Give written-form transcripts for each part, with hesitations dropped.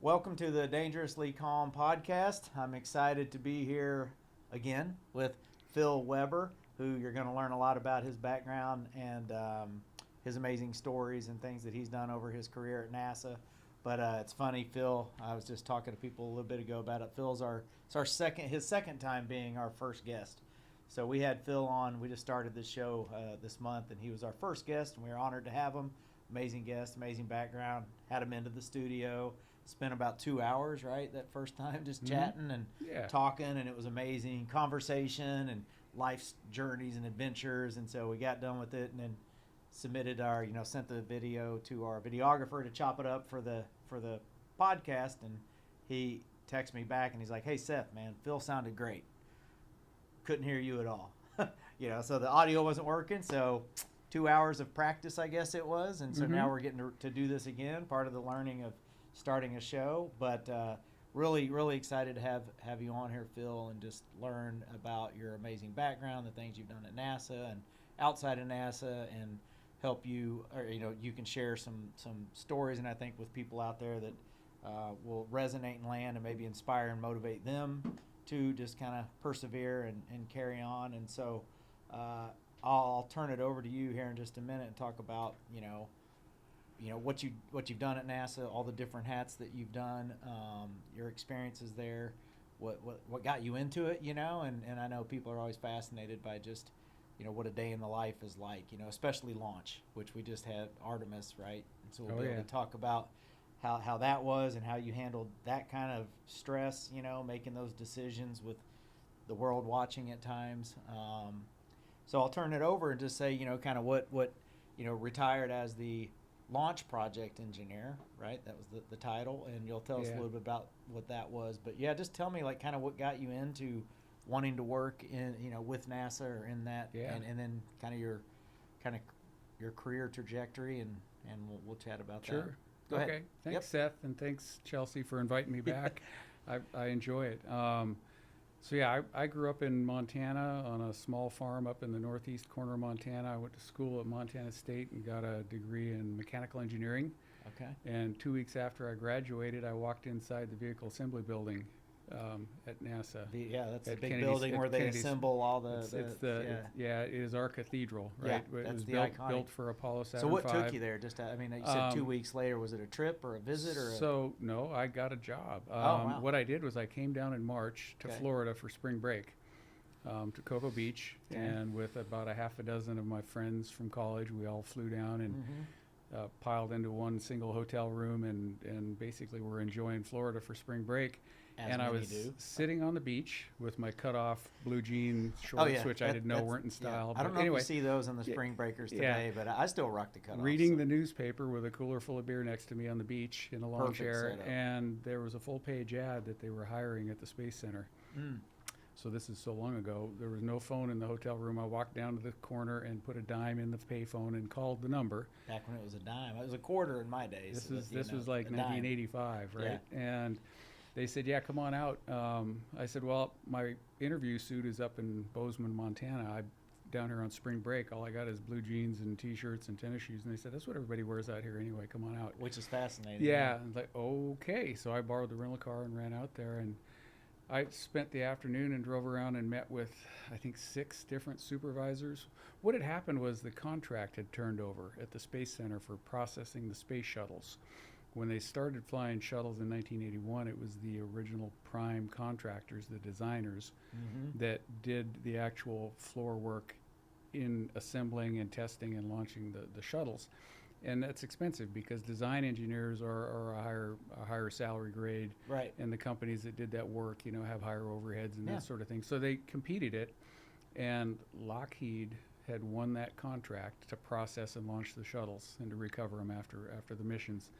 welcome to the Dangerously Calm podcast. I'm excited to be here again with Phil Weber, who you're going to learn a lot about his background and his amazing stories and things that he's done over his career at NASA. But it's funny, Phil, I was just talking to people a little bit ago about it. His second time being our first guest. So we had Phil on. We just started this show this month, and he was our first guest, and we were honored to have him. Amazing guest, amazing background. Had him into the studio. Spent about 2 hours, right, that first time, just chatting and talking, and it was amazing conversation and life's journeys and adventures. And so we got done with it, and then submitted sent the video to our videographer to chop it up for the podcast. And he texted me back, and he's like, "Hey Seth, man, Phil sounded great. Couldn't hear you at all." So the audio wasn't working. So 2 hours of practice, I guess it was, and so now we're getting to do this again. Part of the learning of starting a show, but really excited to have you on here, Phil, and just learn about your amazing background, the things you've done at NASA and outside of NASA, and help you, or you can share some stories, and I think with people out there that will resonate and land and maybe inspire and motivate them to just kind of persevere and carry on. And so I'll turn it over to you here in just a minute and talk about what you've done at NASA, all the different hats that you've done, your experiences there, what got you into it, and I know people are always fascinated by just what a day in the life is like, especially launch, which we just had Artemis, right? And so we'll be able to talk about how that was and how you handled that kind of stress, making those decisions with the world watching at times. So I'll turn it over and just say, kind of what retired as the launch project engineer, right? That was the title, and you'll tell us a little bit about what that was. But just tell me kind of what got you into wanting to work in with NASA or in that, and then kind of your career trajectory, and we'll chat about that. Sure. Go ahead. Okay. Thanks, Seth, and thanks, Chelsea, for inviting me back. I enjoy it. I grew up in Montana on a small farm up in the northeast corner of Montana. I went to school at Montana State and got a degree in mechanical engineering. Okay. And 2 weeks after I graduated, I walked inside the vehicle assembly building at NASA. That's the big Kennedy's, building where they assemble all it is our cathedral, right? Yeah, it was iconic. built for Apollo 7. So what took you there? Just you said 2 weeks later. Was it a trip or a visit or? No, I got a job. Wow. What I did was I came down in March to Florida for spring break, to Cocoa Beach, and with about a half a dozen of my friends from college, we all flew down and piled into one single hotel room, and basically we're enjoying Florida for spring break. And I was sitting on the beach with my cut-off blue jean shorts, which I didn't know weren't in style. I don't know if you see those in the spring breakers today, but I still rock the cut-off. Reading the newspaper with a cooler full of beer next to me on the beach in a lawn chair, and there was a full-page ad that they were hiring at the Space Center. So this is so long ago. There was no phone in the hotel room. I walked down to the corner and put a dime in the payphone and called the number. Back when it was a dime. It was a quarter in my days. This was like 1985, right? Yeah. And they said, "Yeah, come on out." I said, "Well, my interview suit is up in Bozeman, Montana. I'm down here on spring break. All I got is blue jeans and T-shirts and tennis shoes." And they said, "That's what everybody wears out here anyway. Come on out." Which is fascinating. Yeah. I was like, okay. So I borrowed the rental car and ran out there. And I spent the afternoon and drove around and met with, I think, 6 different supervisors. What had happened was the contract had turned over at the Space Center for processing the space shuttles. When they started flying shuttles in 1981, it was the original prime contractors, the designers, that did the actual floor work in assembling and testing and launching the shuttles. And that's expensive because design engineers are a higher salary grade, right? And the companies that did that work, have higher overheads and that sort of thing. So they competed it, and Lockheed had won that contract to process and launch the shuttles and to recover them after the missions.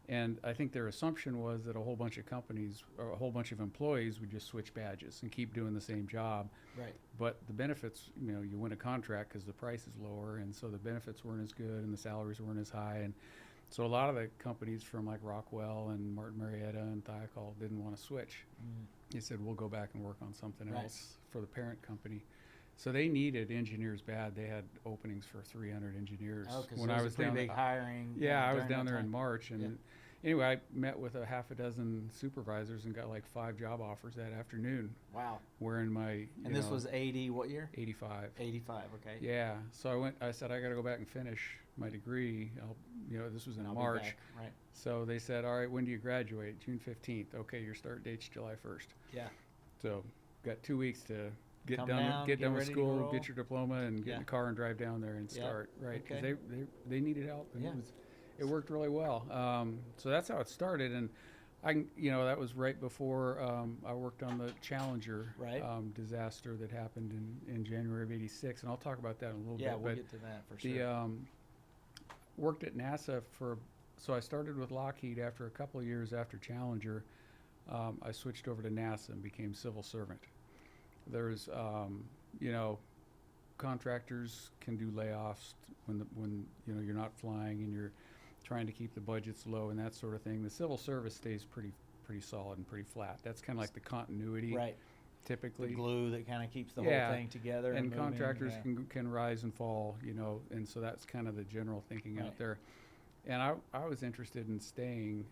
And I think their assumption was that a whole bunch of companies or a whole bunch of employees would just switch badges and keep doing the same job. Right. But the benefits, you win a contract because the price is lower, and so the benefits weren't as good and the salaries weren't as high. And so a lot of the companies from like Rockwell and Martin Marietta and Thiokol didn't want to switch. They said, we'll go back and work on something else for the parent company. So they needed engineers bad. They had openings for 300 engineers. Oh, because when I was down big hiring. Yeah, I was down there in March, and anyway, I met with a half a dozen supervisors and got like 5 job offers that afternoon. Wow. Wearing my, And this was 80, what year? 85. 85, okay. Yeah. So I said, I got to go back and finish my degree. This was in I'll March. be back. Right. So they said, all right, when do you graduate? June 15th. Okay, your start date's July 1st. Yeah. So got 2 weeks to get Come done with ready to school, roll. get your diploma, and get in Yeah. the car and drive down there and Yeah. start. Right. Because Okay. they needed help. And Yeah. it worked really well. So that's how it started. And that was right before I worked on the Challenger Right. disaster that happened in January of '86, and I'll talk about that in a little Yeah, bit. we'll But get to that for sure. worked at NASA so I started with Lockheed. After a couple of years after Challenger, I switched over to NASA and became civil servant. There's contractors can do layoffs when you're not flying and you're trying to keep the budgets low and that sort of thing. The civil service stays pretty solid and pretty flat. That's kind of like the continuity, Right. typically. The glue that kind of keeps the Yeah. whole thing together. And moving, contractors yeah. can rise and fall, and so that's kind of the general thinking Right. out there. And I was interested in staying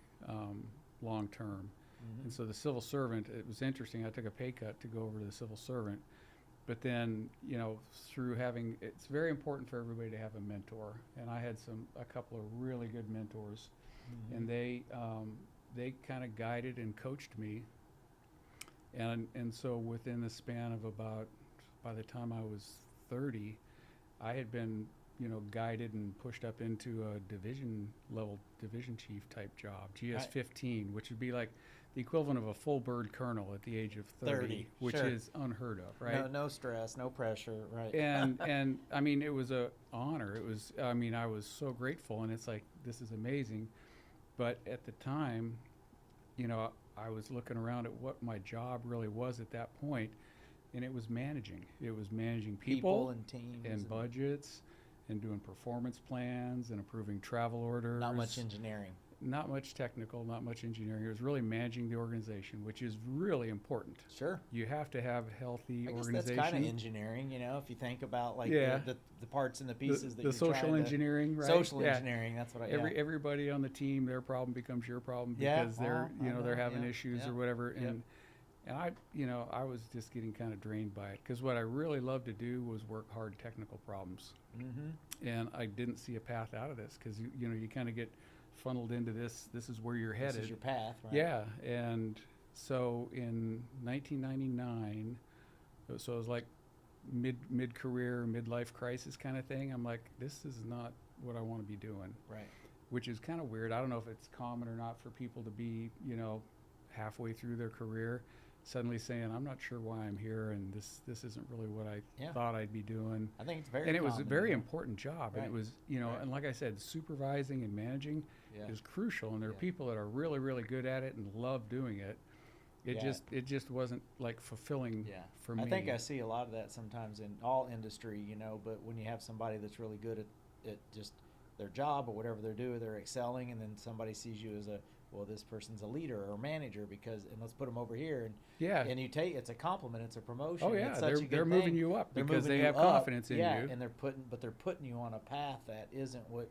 long term. Mhm. And so the civil servant, it was interesting. I took a pay cut to go over to the civil servant. But then, through it's very important for everybody to have a mentor. And I had a couple of really good mentors. Mhm. And they kind of guided and coached me. And so within the span of by the time I was 30, I had been, guided and pushed up into a division chief type job, GS 15, which would be like the equivalent of a full bird colonel at the age of 30, which sure. is unheard of, right? No stress, no pressure, right? And I mean, it was a honor. I was so grateful, and it's like, this is amazing. But at the time, I was looking around at what my job really was at that point, and it was managing. It was managing people and teams and budgets and doing performance plans and approving travel orders. not much engineering. Not much technical, not much engineering. It was really managing the organization, which is really important. Sure. You have to have a healthy I guess organization. that's kind of engineering, if you think about like Yeah. the parts and the pieces that the you're social trying to- engineering, right? Social Yeah. engineering, that's what I Everybody on the team, their problem becomes your problem Yeah, because they're I they're know, having yeah, issues yeah, or whatever. yep. And I was just getting kind of drained by it because what I really loved to do was work hard technical problems. Mm-hmm. And I didn't see a path out of this because you kind of get funneled into this is where you're headed. This is your path, right? Yeah. And so in 1999, so it was like mid-career, midlife crisis kind of thing. I'm like, this is not what I want to be doing. Right. Which is kind of weird. I don't know if it's common or not for people to be, halfway through their career suddenly saying, I'm not sure why I'm here, and this isn't really what I Yeah. thought I'd be doing. I think it's very And it was a common, very important job. Right. And it was, Right. and like I said, supervising and managing Yeah. is crucial. And there are Yeah. people that are really, really good at it and love doing it. Yeah. It just wasn't like fulfilling Yeah. for me. I think I see a lot of that sometimes in all industry, but when you have somebody that's really good at just their job or whatever they're doing, they're excelling, and then somebody sees you as this person's a leader or manager and let's put them over here, and Yeah. and it's a compliment, it's a promotion. Oh yeah, it's such a good they're moving thing. you up They're because moving they you have up, confidence in you. and they're putting you on a path that isn't what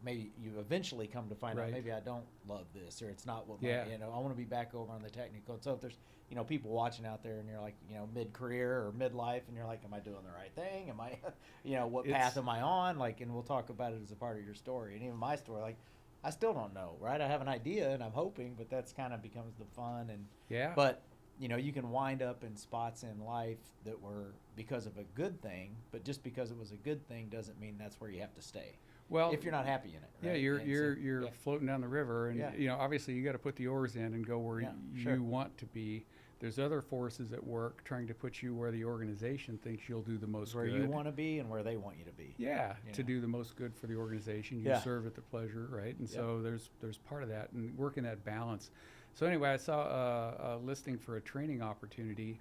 maybe you eventually come to find out, Right. maybe I don't love this, or it's not what Yeah. I want to be back over on the technical. And so if there's people watching out there and you're like mid-career or midlife and you're like, am I doing the right thing, am I what path am I on, and we'll talk about it as a part of your story. And even my story, I still don't know, right? I have an idea and I'm hoping, but that's kind of becomes the fun. And Yeah. but you can wind up in spots in life that were because of a good thing, but just because it was a good thing doesn't mean that's where you have to stay. Well, If you're not happy in it, yeah, right? you're And so- you're yeah. floating down the river, and Yeah. obviously you got to put the oars in and go where Yeah, you sure. want to be. There's other forces at work trying to put you where the organization thinks you'll do the most where good. you want to be and where they want you to be. Yeah, you to know. do the most good for the organization. You Yeah. serve at the pleasure, right? And Yep. so there's part of that and working that balance. So anyway, I saw a listing for a training opportunity,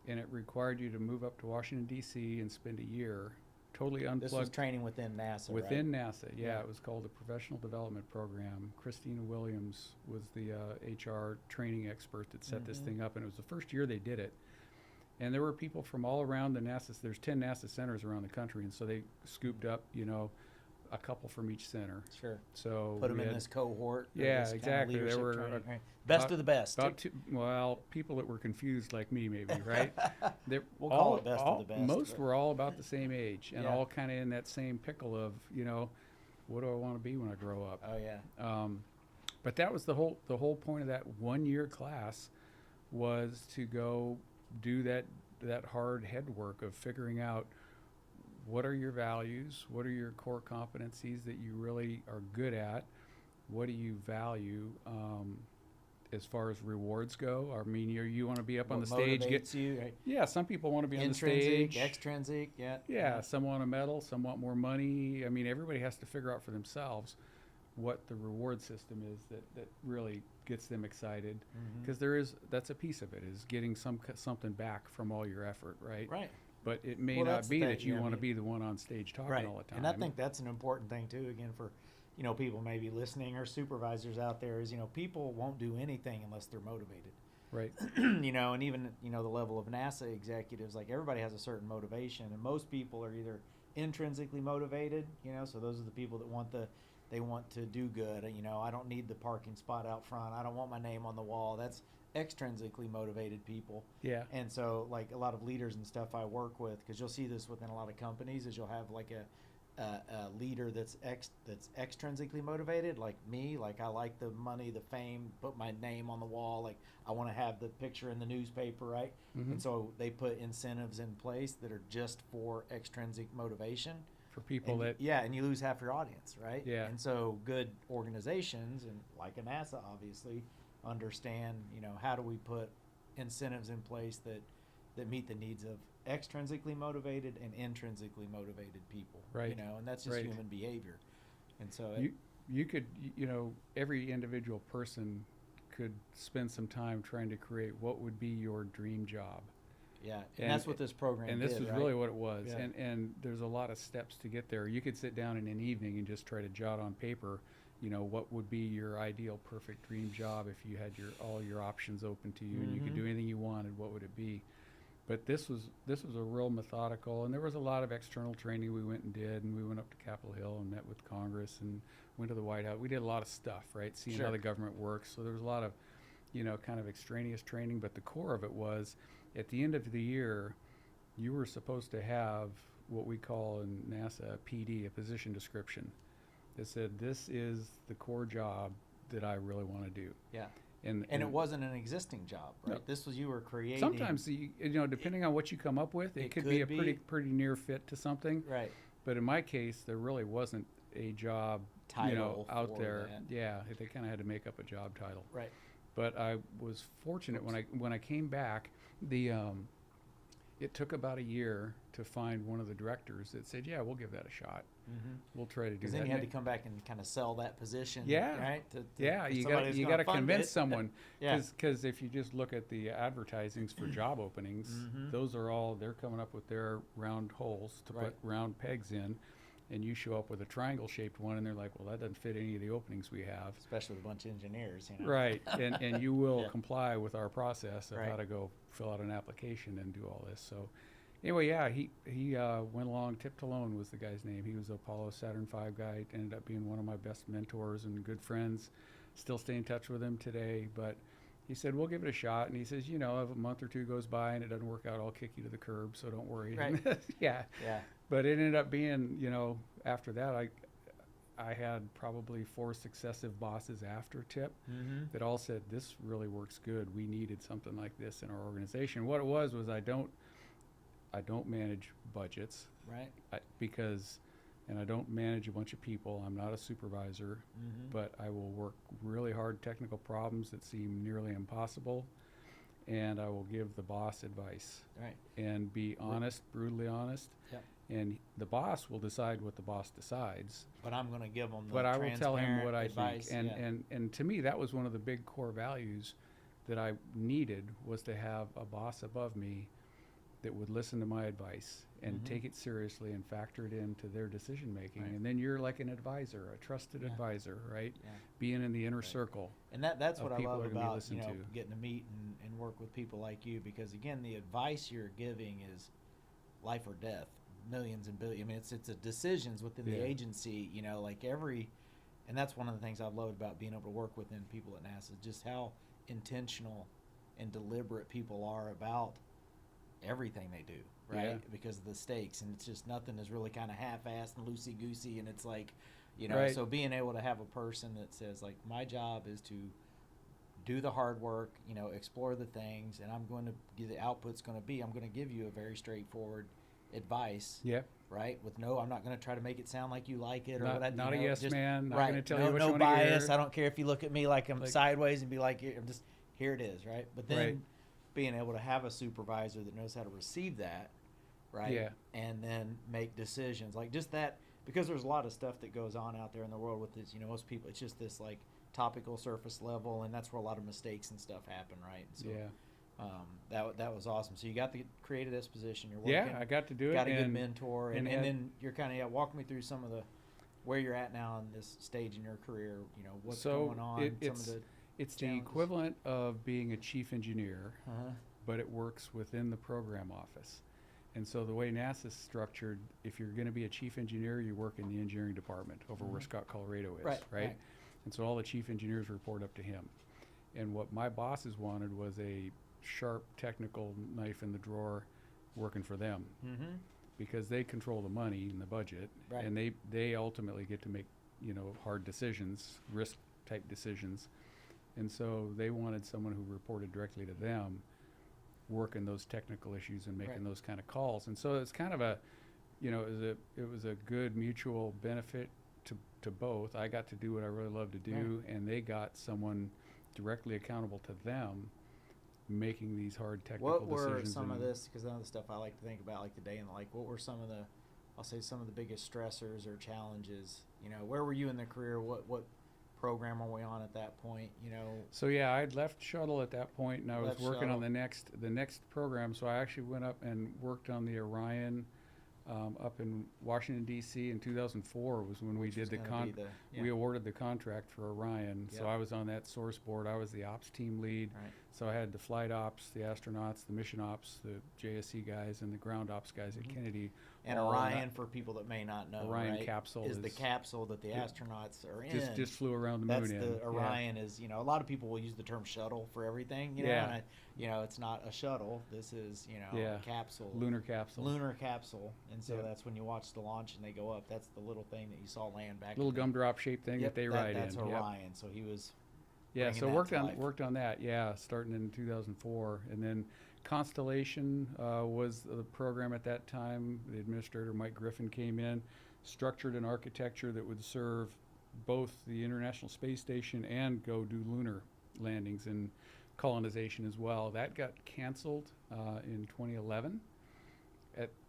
and it required you to move up to Washington D.C. and spend a year totally This was unplugged training within NASA, within right? NASA. Yeah, Yeah. it was called the Professional Development Program. Christina Williams was the HR training expert that set this Mhm. thing up, and it was the first year they did it. And there were people from all around the NASA. There's 10 NASA centers around the country, and so they scooped up, a couple from each center. Sure. So Put them we in had- this cohort. or Yeah, this kind of exactly. There leadership were training, right? Best about- of the best. About well, people that were confused like me, maybe, right? They're We'll call it best of the best, Most but- were all about the same age and Yeah. all kind of in that same pickle of, what do I want to be when I grow up? Oh yeah. But that was the whole point of that 1 year class, was to go do that hard head work of figuring out what are your values, what are your core competencies that you really are good at, what do you value as far as rewards go. I mean, you want to be up on the stage. Motivates you, right? Yeah, some people want to be on the Intrinsic, stage. extrinsic, yeah. Yeah, some want a medal, some want more money. I mean, everybody has to figure out for themselves what the reward system is that really gets them excited, because that's a piece of it, is getting something back from all your effort, right? Right. But it may Well, not that's the be thing, that you yeah, I want to mean- be the one on stage talking Right. all the time. And I think that's an important thing too, again, for, people maybe listening or supervisors out there is, people won't do anything unless they're motivated. right. And even, the level of NASA executives, like everybody has a certain motivation, and most people are either intrinsically motivated, so those are the people that they want to do good. I don't need the parking spot out front. I don't want my name on the wall. That's extrinsically motivated people. Yeah. And so, like, a lot of leaders and stuff I work with, because you'll see this within a lot of companies, is you'll have like a leader that's extrinsically motivated, like me. Like, I like the money, the fame, put my name on the wall. Like, I want to have the picture in the newspaper, right? And so they put incentives in place that are just for extrinsic motivation. For people And that and you lose half your audience, right? Yeah. And so good organizations, and like a NASA obviously, understand, how do we put incentives in place that meet the needs of extrinsically motivated and intrinsically motivated people. Right. And that's just Right. human behavior. And so you could, every individual person could spend some time trying to create what would be your dream job. yeah, and- and that's what this program And this did, was right? really what it was. Yeah. And there's a lot of steps to get there. You could sit down in an evening and just try to jot on paper, what would be your ideal perfect dream job if you had all your options open to you and you could do anything you wanted, what would it be? But this was a real methodical, and there was a lot of external training we went and did, and we went up to Capitol Hill and met with Congress and went to the White House. We did a lot of stuff, right? Seeing how Sure. the government works. So there was a lot of, kind of extraneous training, but the core of it was, at the end of the year, you were supposed to have what we call in NASA a PD, a position description, that said, this is the core job that I really want to do. Yeah. And And it wasn't an existing job, right? No. This was, you were creating. sometimes, depending on what you come up with, it could be a could be. pretty near fit to something. Right. But in my case, there really wasn't a job, Title out for there. that. Yeah, they kind of had to make up a job title. Right. But I was fortunate when I came back. It took about a year to find one of the directors that said, "Yeah, we'll give that a shot. We'll try to do Because that." then you had And to come back and kind of sell that position. Yeah. Right. yeah, for you somebody got who's you gonna got to fund convince it. someone. Yeah. Because if you just look at the advertisings for job openings, those are all, they're coming up with their round holes to Right. put round pegs in, and you show up with a triangle shaped one, and they're like, "Well, that doesn't fit any of the openings we have." Especially with a bunch of engineers, Right, and you will Yeah. comply with our process of how Right. to go fill out an application and do all this. So, anyway, yeah, he went along. Tip Talone was the guy's name. He was the Apollo Saturn V guy. Ended up being one of my best mentors and good friends. Still stay in touch with him today. But he said, "We'll give it a shot." And he says, if a month or two goes by and it doesn't work out, I'll kick you to the curb. So don't worry. Right. Yeah. Yeah. But it ended up being, after that, I had probably 4 successive bosses after Tip that all said, "This really works good. We needed something like this in our organization." What it was I don't manage budgets, Right. and I don't manage a bunch of people. I'm not a supervisor, but I will work really hard technical problems that seem nearly impossible, and I will give the boss advice Right. and be honest, brutally honest. Yep. And the boss will decide what the boss decides. But I'm going to give them the But I will tell him transparent what I advice. think. Yeah. And to me, that was one of the big core values that I needed, was to have a boss above me that would listen to my advice and take it seriously and factor it into their decision making. Right. And then you're like an advisor, a trusted Yeah. advisor, right? Yeah. Being in the inner circle. And that's of what I people love that are gonna be about, listened to. getting to meet and work with people like you, because again, the advice you're giving is life or death, millions and billions. I mean, it's a decisions within the agency. You know, like and that's one of the things I've loved about being able to work within people at NASA, just how intentional and deliberate people are about everything they do, right? Yeah. Because of the stakes, and it's just nothing is really kind of half-assed and loosey-goosey, and it's like, you know, Right. so being able to have a person that says, like, my job is to do the hard work, you know, explore the things, and I'm going to give the output's going to be, I'm going to give you a very straightforward advice, Yeah. right? With I'm not going to try to make it sound like you like it, or Not, what not a yes man. Not right. going to tell no, you what no you want to bias. hear. I don't care if you look at me like I'm sideways and be like, I'm just, here it is, right? But then Right. being able to have a supervisor that knows how to receive that, right? Yeah. And then make decisions like just that, because there's a lot of stuff that goes on out there in the world with this, you know, most people, it's just this like topical surface level, and that's where a lot of mistakes and stuff happen, right? So, that was awesome. So you got the created this position. You're working. Yeah, I got to do it. Got a good mentor, and and then you're kind of walk me through some of the where you're at now in this stage in your career. You know what's going on. It's the challenges. equivalent of being a chief engineer, Uh-huh. but it works within the program office. And so the way NASA's structured, if you're going to be a chief engineer, you work in the engineering department over where Scott, Colorado is, right? And so all the chief engineers report up to him. And what my bosses wanted was a sharp technical knife in the drawer working for them, because they control the money and the budget, Right. and they ultimately get to make, you know, hard decisions, risk type decisions. And so they wanted someone who reported directly to them, working those technical issues and making those kind of calls. And so it's kind of a, you know, it was a good mutual benefit to both. I got to do what I really love to do, and they got someone directly accountable to them making these hard technical decisions. What were some of this, because some of the stuff I like to think about, like the day and like, what were some of the, I'll say some of the biggest stressors or challenges? You know, where were you in the career? What program are we on at that point? You know. So yeah, I'd left shuttle at that point, and I was Left working on shuttle. the next program. So I actually went up and worked on the Orion up in Washington D.C. in 2004 was when Which we was did gonna be we awarded the contract for Orion. Yep. So I was on that source board. I was the ops team lead. Right. So I had the flight ops, the astronauts, the mission ops, the JSC guys, and the ground ops guys at Kennedy. And all on Orion, for people that may not know, Orion right, capsule is the is- capsule that the astronauts are in. just flew around the That's moon. the Orion is, you know, a lot of people will use the term shuttle for everything, you know, Yeah. and you know, it's not a shuttle. This is, you know, Yeah. a capsule. Lunar capsule. Lunar capsule. And so Yep. that's when you watch the launch and they go up. That's the little thing that you saw land back. Little in the- gumdrop shaped thing Yep, that they ride that's in. Yep. Orion. So he was Yeah, bringing so that worked to on life. worked on that. Yeah, starting in 2004, and then Constellation was the program at that time. The administrator Mike Griffin came in, structured an architecture that would serve both the International Space Station and go do lunar landings and colonization as well. That got canceled in 2011.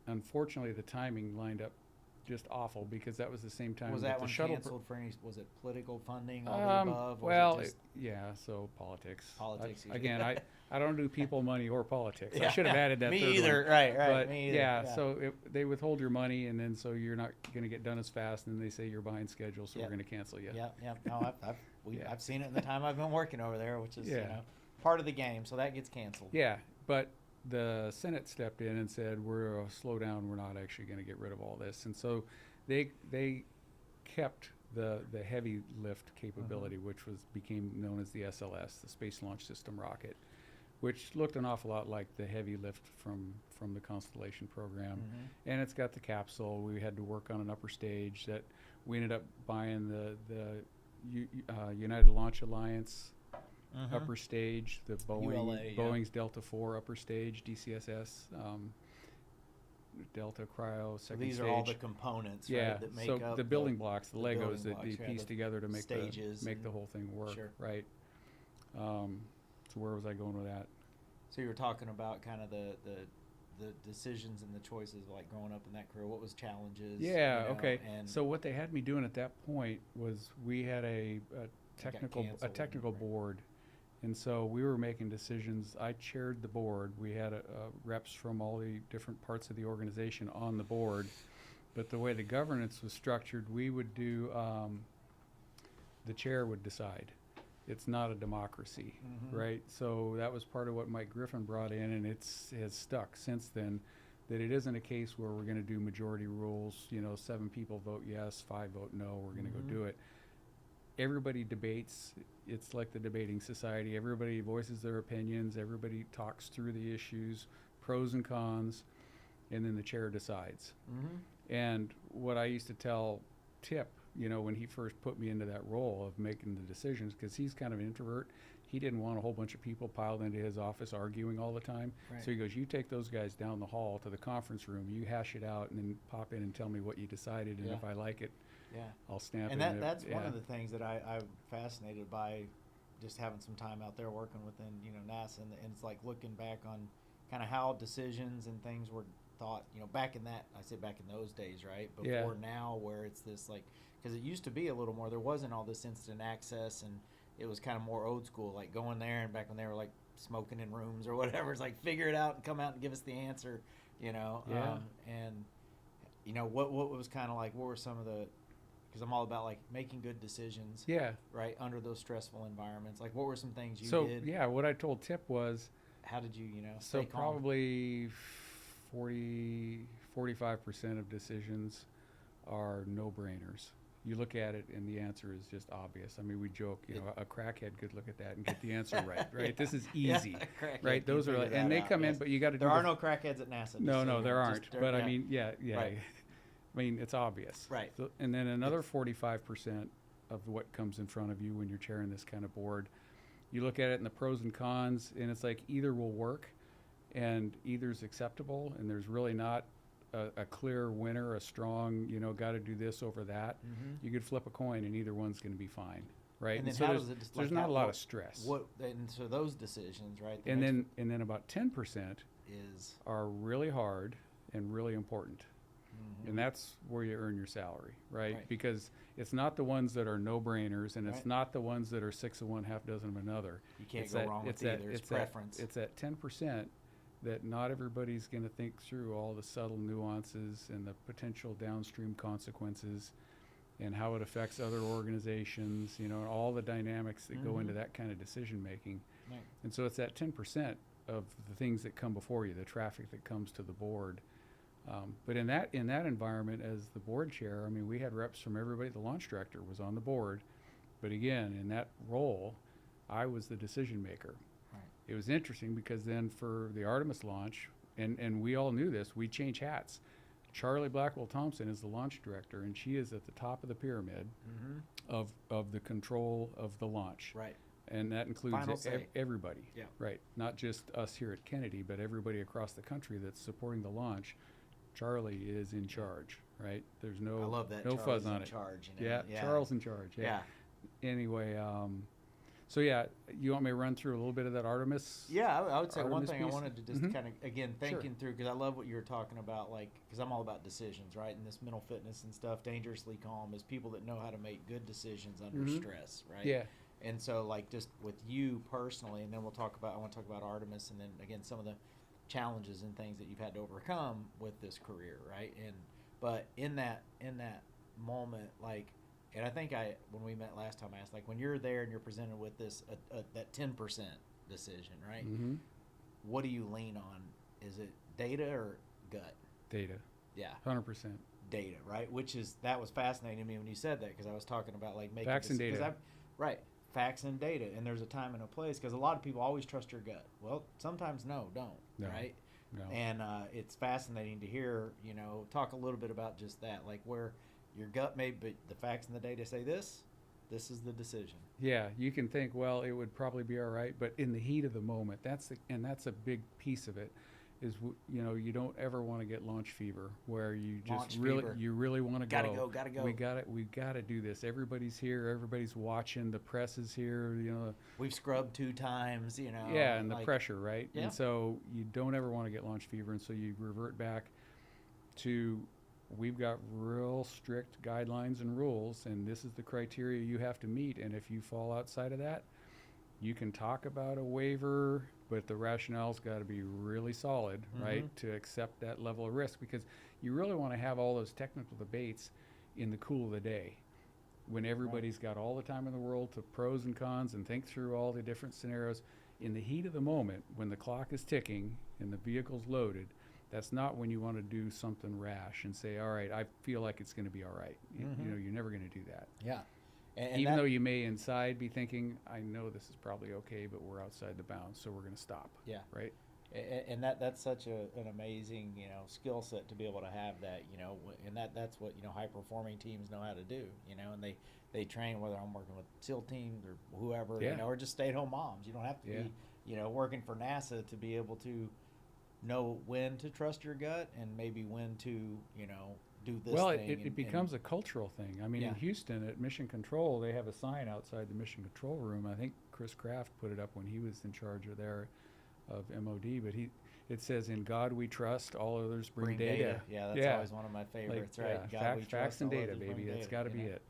Unfortunately, the timing lined up just awful because that was the same time Was that that the one shuttle canceled for any? Was it political funding? All the above? Was well, it just, yeah, so politics. Politics usually. Again, I don't do people, money, or politics. I Yeah, should have yeah. added that. Me third either. one. Right. But me either. yeah, so they withhold your money, and then so you're not going to get done as fast, and then they say you're behind schedule, so Yep. we're going to cancel you. Yeah. No, Yeah. I've seen it in the time I've been working over there, which is you Yeah. know part of the game. So that gets canceled. Yeah, but the Senate stepped in and said, "We're slow down. We're not actually going to get rid of all this," and so they kept the heavy lift capability, which became known as the SLS, the Space Launch System rocket, which looked an awful lot like the heavy lift from the Constellation program. And it's got the capsule. We had to work on an upper stage that we ended up buying the United Launch Alliance upper stage, the ULA, yeah. Boeing's Delta IV upper stage, DCSS, Delta Cryo So second these stage. are all the components, Yeah, right, that make so up the building blocks, the building Legos that blocks, you yeah, piece the together to make stages the and- whole thing work, Sure. right? So where was I going with that? So you were talking about kind of the decisions and the choices, like growing up in that career. What was challenges? Yeah, you know, okay. And So what they had me doing at that point was we had a technical canceled, right. board, and so we were making decisions. I chaired the board. We had reps from all the different parts of the organization on the board, but the way the governance was structured, we would do the chair would decide. It's not a democracy, right? So that was part of what Mike Griffin brought in, and has stuck since then. that it isn't a case where we're going to do majority rules, 7 people vote yes, 5 vote no, we're going to go do it. Everybody debates. It's like the debating society. Everybody voices their opinions. Everybody talks through the issues, pros and cons, and then the chair decides. And what I used to tell Tip, when he first put me into that role of making the decisions, because he's kind of an introvert, he didn't want a whole bunch of people piled into his office arguing all the time. Right. So he goes, you take those guys down the hall to the conference room, you hash it out, and then pop in and tell me what you decided, and if I like it, I'll stamp it. And that's one of the things that I'm fascinated by, just having some time out there working within NASA, and it's like looking back on kind of how decisions and things were thought, back in those days, right? Before now, where it's this like, because it used to be a little more, there wasn't all this instant access, and it was kind of more old school, like going there, and back when they were like smoking in rooms or whatever, it's like figure it out and come out and give us the answer, and what was kind of like, what were some of the, because I'm all about like making good decisions, right, under those stressful environments. Like, what were some things you did? What I told Tip was, how did you, so probably 45% of decisions are no-brainers. You look at it and the answer is just obvious. I mean, we joke, a crackhead could look at that and get the answer right? This is easy, right? Those are like, and they come in, but you got to do. There are no crackheads at NASA. No, there aren't. But I mean, right. I mean, it's obvious, right? So, and then another 45% of what comes in front of you when you're chairing this kind of board, you look at it in the pros and cons, and it's like either will work, and either's acceptable, and there's really not a clear winner, a strong, got to do this over that. You could flip a coin, and either one's going to be fine, right? And then so how does it just there's not a lot of stress. And so those decisions, right? And then about 10% are really hard and really important. And that's where you earn your salary, right? Because it's not the ones that are no-brainers, and it's not the ones that are 6 of one, half dozen of another. You can't go wrong with either. It's preference. It's that 10% that not everybody's going to think through all the subtle nuances and the potential downstream consequences and how it affects other organizations, and all the dynamics that go into that kind of decision making. Right. And so it's that 10% of the things that come before you, the traffic that comes to the board. But in that environment, as the board chair, I mean, we had reps from everybody. The launch director was on the board, but again, in that role, I was the decision maker. Right. It was interesting because then for the Artemis launch, and we all knew this, we change hats. Charlie Blackwell Thompson is the launch director, and she is at the top of the pyramid of the control of the launch. Right. And that includes everybody. Yeah. Right. Not just us here at Kennedy, but everybody across the country that's supporting the launch. Charlie is in charge, right? There's no, I love that. No Charlie's fuzz on in it. Charge, yeah, Charles in charge. Yeah. Anyway, so you want me to run through a little bit of that Artemis? Yeah, I would say Artemis one thing piece? I wanted to just kind of, again, thinking through, because I love what you were talking about, like, because I'm all about decisions, right? And this mental fitness and stuff, dangerously calm, is people that know how to make good decisions under stress, right? Yeah. And so, like, just with you personally, and then I want to talk about Artemis, and then, again, some of the challenges and things that you've had to overcome with this career, right? But in that moment, like, and I think when we met last time, I asked, like, when you're there and you're presented with this that 10% decision, right? What do you lean on? Is it data or gut? Data. Yeah. 100%. Data, right? That was fascinating to me when you said that, because I was talking about like making facts and data. Right. Facts and data, and there's a time and a place, because a lot of people always trust your gut. Well, sometimes don't, right? No. And it's fascinating to hear, talk a little bit about just that, like where your gut may, but the facts and the data say this is the decision. Yeah, you can think, well, it would probably be all right, but in the heat of the moment, that's a big piece of it. Is you don't ever want to get launch fever, where you just really want to go. Gotta go. We've got to do this. Everybody's here. Everybody's watching. The press is here. We've scrubbed 2 times. Yeah, and the pressure, right? Yeah. And so you don't ever want to get launch fever, and so you revert back to, we've got real strict guidelines and rules, and this is the criteria you have to meet. And if you fall outside of that, you can talk about a waiver, but the rationale's got to be really solid, right, to accept that level of risk, because you really want to have all those technical debates in the cool of the day, when everybody's got all the time in the world to pros and cons and think through all the different scenarios. In the heat of the moment, when the clock is ticking and the vehicle's loaded, That's not when you want to do something rash and say, all right, I feel like it's going to be all right. You know, you're never going to do that. Yeah. Even though you may inside be thinking, I know this is probably okay, but we're outside the bounds, so we're going to stop. Yeah. Right? And that's such an amazing, you know, skill set to be able to have that, you know, and that's what, you know, high performing teams know how to do, you know, and they train, whether I'm working with SEAL teams or whoever, you know, or just stay at home moms. You don't have to be, you know, working for NASA to be able to know when to trust your gut and maybe when to, you know, do this thing. It becomes a cultural thing. I mean, in Houston at Mission Control, they have a sign outside the Mission Control room. I think Chris Kraft put it up when he was in charge of MOD, but it says, "In God we trust, all others bring data." Yeah, that's always one of my favorites, right? God we trust, facts and all data, others baby. bring That's data, got to you be know? it.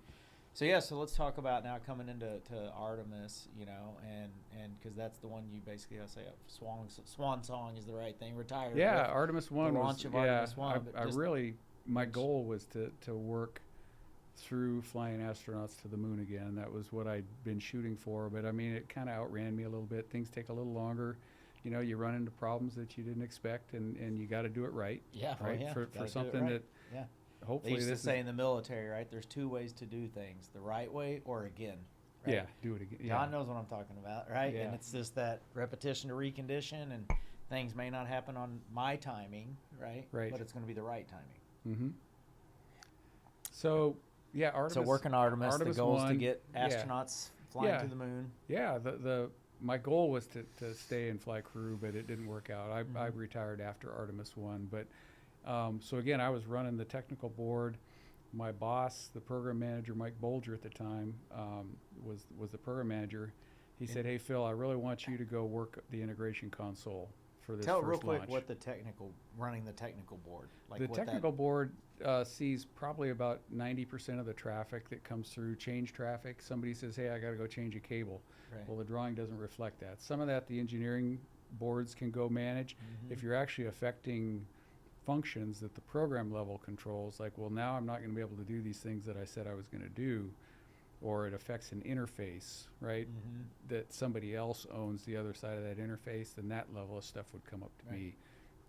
So let's talk about now coming into Artemis, you know, and because that's the one you basically, I say, swan song is the right thing. Retired. Yeah, Artemis 1 the launch of Artemis 1. I really, my goal was to work through flying astronauts to the moon again. That was what I'd been shooting for, but I mean, it kind of outran me a little bit. Things take a little longer. You know, you run into problems that you didn't expect, and you got to do it right. Yeah, right. For something that hopefully they used to say in the military, right? There's two ways to do things: the right way or again. Right? Yeah, do it again. Yeah. God knows what I'm talking about, right? Yeah. And it's just that repetition to recondition, and things may not happen on my timing, right? Right. But it's going to be the right timing. Mm-hmm. So Artemis. So working Artemis the goal is to 1, get astronauts flying to the moon. Yeah, my goal was to stay and fly crew, but it didn't work out. I retired after Artemis 1. But so again, I was running the technical board. My boss, the program manager, Mike Bolger at the time, was the program manager. He said, "Hey Phil, I really want you to go work the integration console for this Tell first real quick launch." what running the technical board. Like the technical board sees probably about 90% of the traffic that comes through change traffic. Somebody says, "Hey, I got to go change a cable." Right. Well, the drawing doesn't reflect that. Some of that the engineering boards can go manage. If you're actually affecting functions that the program level controls, like, well, now I'm not going to be able to do these things that I said I was going to do, or it affects an interface, right, that somebody else owns the other side of that interface, then that level of stuff would come up to me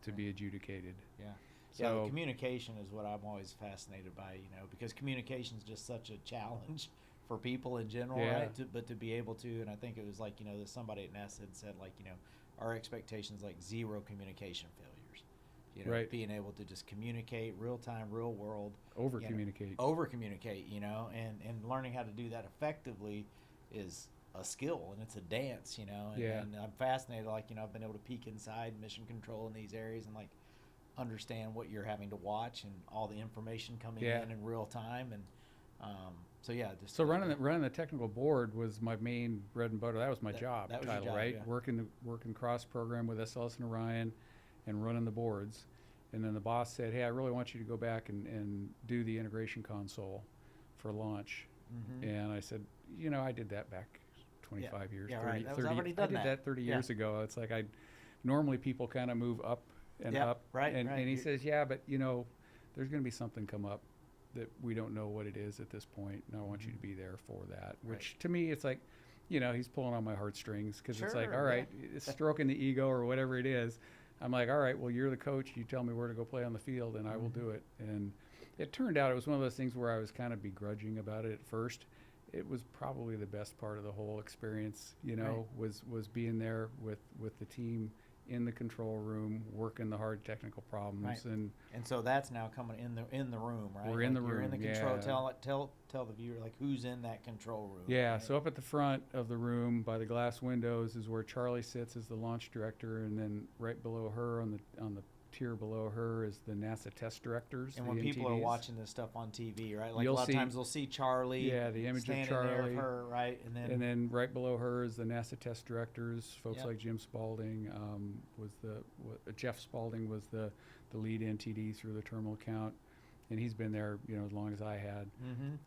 to be adjudicated. Yeah. So the communication is what I'm always fascinated by, you know, because communication is just such a challenge for people in general, right? But to be able to, and I think it was like, you know, somebody at NASA had said, like, you know, our expectations like 0 communication failures. You know, being able to just communicate real time, real world. Over communicate, you know, and learning how to do that effectively is a skill, and it's a dance, you know. And I'm fascinated, like, you know, I've been able to peek inside mission control in these areas and, like, understand what you're having to watch and all the information coming in real time. And so running the technical board was my main bread and butter. That was my job that was title, your job, right? yeah. Working cross program with SLS and Orion and running the boards. And then the boss said, "Hey, I really want you to go back and do the integration console for launch." And I said, "You know, I did that back 25 years, 30, 30 already I done did that 30 years ago." It's like normally people kind of move up and up. Right, and he says, "Yeah, but, you know, there's going to be something come up that we don't know what it is at this point, and I want you to be there for that." Which to me, it's like, you know, he's pulling on my heartstrings, because it's like, all right, it's stroking the ego or whatever it is. I'm like, all right, well, you're the coach. You tell me where to go play on the field, and I will do it. And it turned out it was one of those things where I was kind of begrudging about it at first. It was probably the best part of the whole experience, you know, was being there with the team in the control room, working the hard technical problems. And so that's now coming in the room, right? We're in the room. You're in the control. Tell the viewer, like, who's in that control room. Yeah. Right? So up at the front of the room by the glass windows is where Charlie sits as the launch director, and then right below her on the tier below her is the NASA test directors. And when people are watching this stuff on TV, right? Like, You'll a lot of times they'll see Charlie. Yeah, the image of Charlie. There of her, right? And then right below her is the NASA test directors, folks like Jim Spalding. Jeff Spalding was the lead NTD through the terminal count, and he's been there, you know, as long as I had.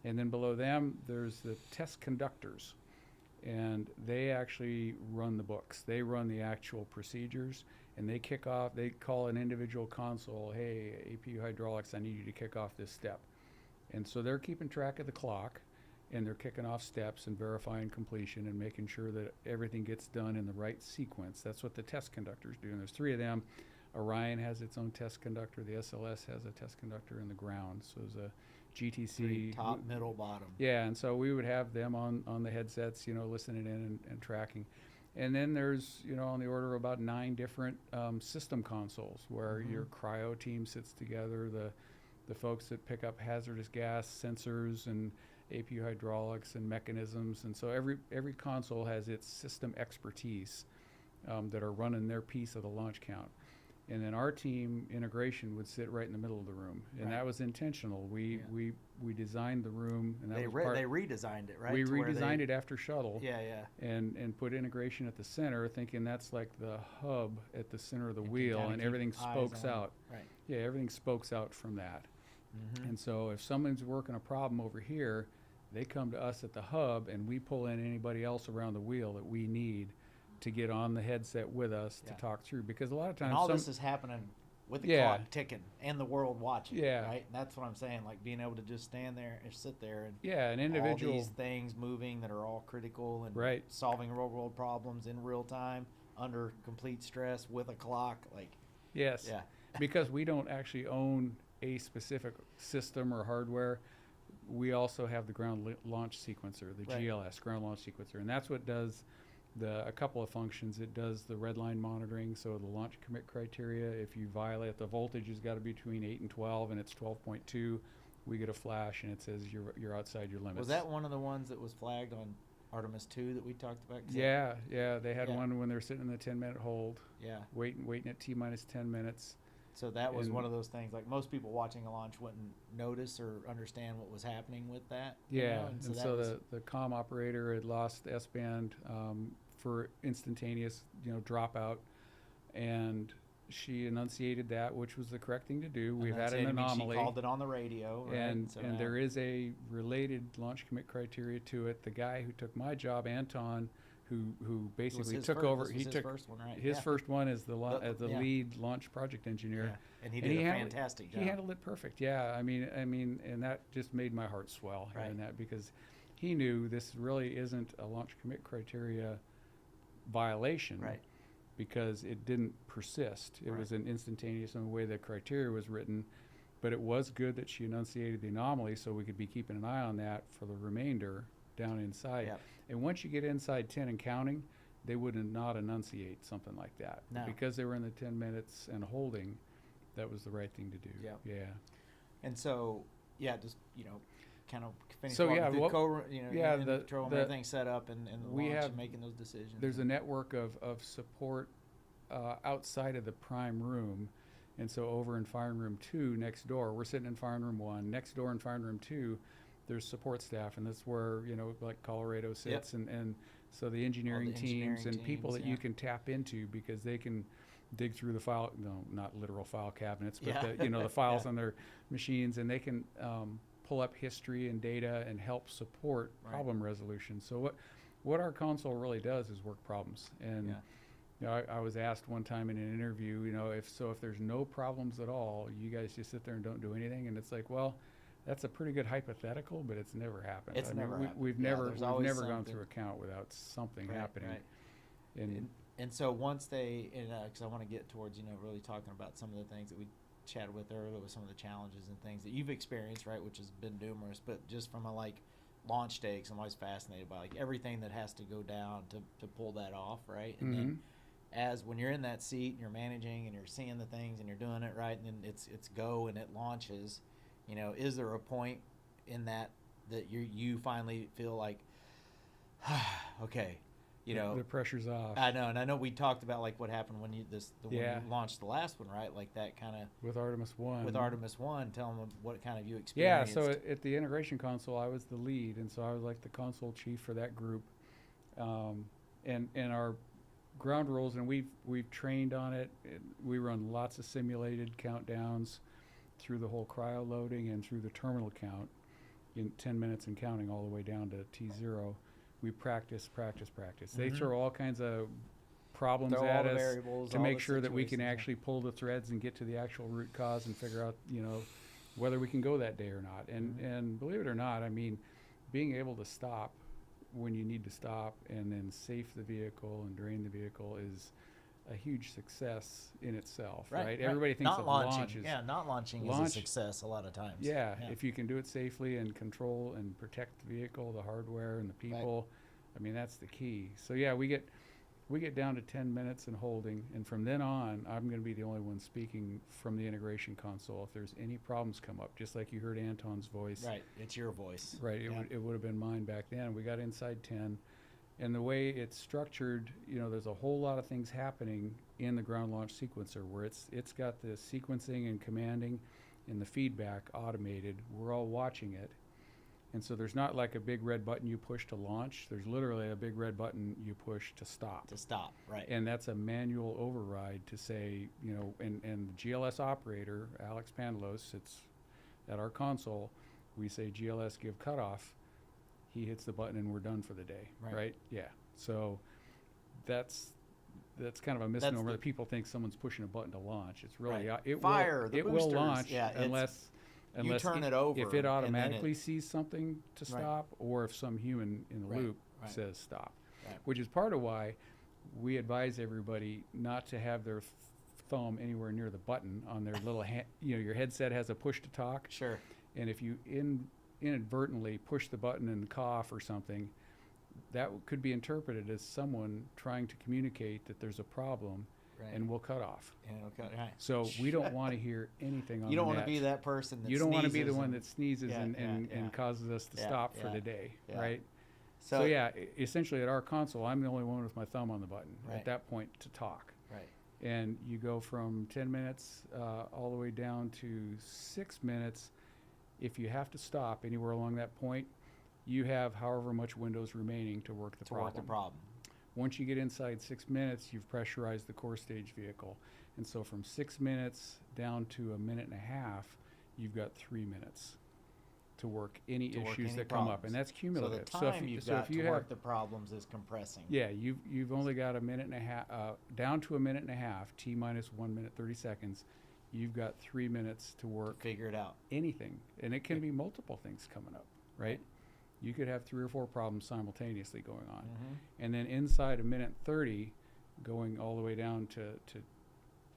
And then below them, there's the test conductors, and they actually run the books. They run the actual procedures, and they kick off. They call an individual console, "Hey, APU hydraulics, I need you to kick off this step." And so they're keeping track of the clock, and they're kicking off steps and verifying completion and making sure that everything gets done in the right sequence. That's what the test conductors do, and there's 3 of them. Orion has its own test conductor. The SLS has a test conductor in the ground. So there's a GTC. Top, middle, bottom. Yeah, and so we would have them on the headsets, listening in and tracking. And then there's, on the order of about 9 different system consoles where your cryo team sits together, the folks that pick up hazardous gas sensors and APU hydraulics and mechanisms. And so every console has its system expertise that are running their piece of the launch count. And then our team integration would sit right in the middle of the room, and that was intentional. We designed the room, and that They redesigned it, right? We redesigned it after shuttle. Yeah. And put integration at the center, thinking that's like the hub at the center of the wheel, and everything spokes out. Right. Yeah, everything spokes out from that. And so if someone's working a problem over here, they come to us at the hub, and we pull in anybody else around the wheel that we need to get on the headset with us to talk through, because a lot of times and all this is happening with the clock ticking and the world watching. Right. And that's what I'm saying. Like being able to just stand there and sit there and an individual, all these things moving that are all critical and solving real world problems in real time under complete stress with a clock. Because we don't actually own a specific system or hardware. We also have the ground launch sequencer, the GLS, ground launch sequencer, and that's what does a couple of functions. It does the red line monitoring, so the launch commit criteria, if you violate, the voltage has got to be between 8 and 12, and it's 12.2, we get a flash, and it says you're outside your limits. Was that one of the ones that was flagged on Artemis 2 that we talked about? Yeah, they had one when they're sitting in the 10-minute hold, waiting at T-minus 10 minutes. So that was one of those things, like most people watching a launch wouldn't notice or understand what was happening with that. And so the comm operator had lost the S-band for instantaneous, dropout, and she enunciated that, which was the correct thing to do. We've had an anomaly. She called it on the radio, right? And there is a related launch commit criteria to it. The guy who took my job, Anton, who basically took over. He took his first one, right? His first one as the lead launch project engineer. Yeah. And he did a fantastic job. He handled it perfect. Yeah, I mean, and that just made my heart swell hearing that, because he knew this really isn't a launch commit criteria violation, because it didn't persist. It was an instantaneous in the way the criteria was written, but it was good that she enunciated the anomaly so we could be keeping an eye on that for the remainder down inside. And once you get inside 10 and counting, they would not enunciate something like that. No. Because they were in the 10 minutes and holding, that was the right thing to do. And so, just, kind of finish so, the control and everything set up and we launch have, and making those decisions. There's a network of support outside of the prime room. And so over in firing room 2 next door, we're sitting in firing room 1. Next door in firing room 2, there's support staff, and that's where, like Colorado sits. And so the engineering teams and people that you can tap into, because they can dig through the file, not literal file cabinets, but the files on their machines, and they can pull up history and data and help support problem resolution. So what our console really does is work problems. And I was asked one time in an interview, if there's no problems at all, you guys just sit there and don't do anything. And it's like, well, that's a pretty good hypothetical, but it's never happened. We've never gone through a count without something happening. And so once they, because I want to get towards, really talking about some of the things that we chatted with earlier, with some of the challenges and things that you've experienced, right, which has been numerous, but just from a launch day, because I'm always fascinated by everything that has to go down to pull that off, right? And then as when you're in that seat and you're managing and you're seeing the things and you're doing it right, and then it's go and it launches, is there a point in that you finally feel like, okay, the pressure's off. I know, and I know we talked about what happened when you launched the last one, right? Like that kind of with Artemis 1. With Artemis 1, tell them what kind of you experienced. Yeah, so at the integration console, I was the lead, and so I was like the console chief for that group, and our ground rules, and we've trained on it. We run lots of simulated countdowns through the whole cryo loading and through the terminal count in 10 minutes and counting all the way down to T0. We practice. They throw all kinds of problems at us to make sure that we can actually pull the threads and get to the actual root cause and figure out, whether we can go that day or not. And believe it or not, I mean, being able to stop when you need to stop and then safe the vehicle and drain the vehicle is a huge success in itself, Right, right? right. Everybody thinks Not of launching. launch is, Yeah, not launching is a success a lot of times. yeah, if you can do it safely and control and protect the vehicle, the hardware, and the people, I mean, that's the key. So yeah, we get down to 10 minutes and holding, and from then on, I'm going to be the only one speaking from the integration console. If there's any problems come up, just like you heard Anton's voice. Right, it's your voice. Right, it would have been mine back then. We got inside 10. And the way it's structured, you know, there's a whole lot of things happening in the ground launch sequencer where it's got the sequencing and commanding and the feedback automated. We're all watching it. And so there's not like a big red button you push to launch. There's literally a big red button you push to stop. To stop, right. And that's a manual override to say, you know, and the GLS operator, Alex Pandelos, sits at our console. We say GLS give cutoff. He hits the button and we're done for the day, right? Yeah. So that's kind of a misnomer that people think someone's pushing a button to launch. It's really it will launch unless you turn it over. If it automatically sees something to stop, or if some human in the loop says stop, which is part of why we advise everybody not to have their thumb anywhere near the button on their little hand. You know, your headset has a push to talk. Sure. And if you inadvertently push the button and cough or something, that could be interpreted as someone trying to communicate that there's a problem, and will cut off. So we don't want to hear anything on You don't want to be that person that You don't want to be the one and- that sneezes and causes us to stop for the day, right? So yeah, essentially at our console, I'm the only one with my thumb on the button at that point to talk. Right. And you go from 10 minutes all the way down to 6 minutes. If you have to stop anywhere along that point, you have however much windows remaining to work the problem. Once you get inside 6 minutes, you've pressurized the core stage vehicle. And so from 6 minutes down to a minute and a half, you've got 3 minutes to work any issues that come up. And that's cumulative. So the time you've got to work the problems is compressing. Yeah, you've only got a minute and a half, down to a minute and a half, T minus 1 minute, 30 seconds. You've got 3 minutes to work. Figure it out. Anything. And it can be multiple things coming up, right? You could have 3 or 4 problems simultaneously going on. And then inside a minute 30, going all the way down to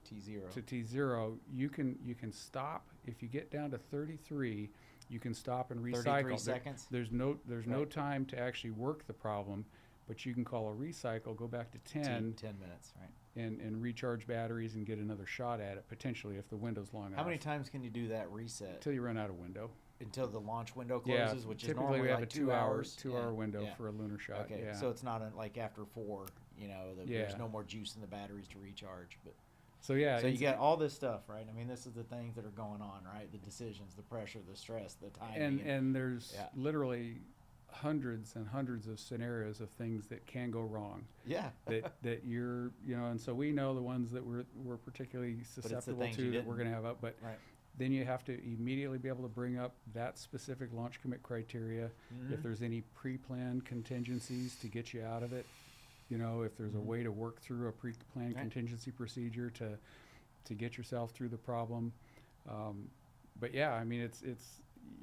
T0. To T0, you can stop. If you get down to 33, you can stop and recycle. 33 seconds? There's no time to actually work the problem, but you can call a recycle, go back to 10. 10 minutes, right. And recharge batteries and get another shot at it, potentially, if the window's long enough. How many times can you do that reset? Until you run out of window. Until the launch window closes, which is typically normally we have like a 2 hours. 2 hour window for a lunar shot. Okay, so it's not like after 4, you know, there's no more juice in the batteries to recharge. But so you get all this stuff, right? I mean, this is the things that are going on, right? The decisions, the pressure, the stress, the timing. And there's literally hundreds and hundreds of scenarios of things that can go wrong. Yeah. that you're, you know, and so we know the ones that we're particularly susceptible to that we're going to have up, but then you have to immediately be able to bring up that specific launch commit criteria. If there's any pre-planned contingencies to get you out of it, you know, if there's a way to work through a pre-planned contingency procedure to get yourself through the problem. But yeah, I mean, it's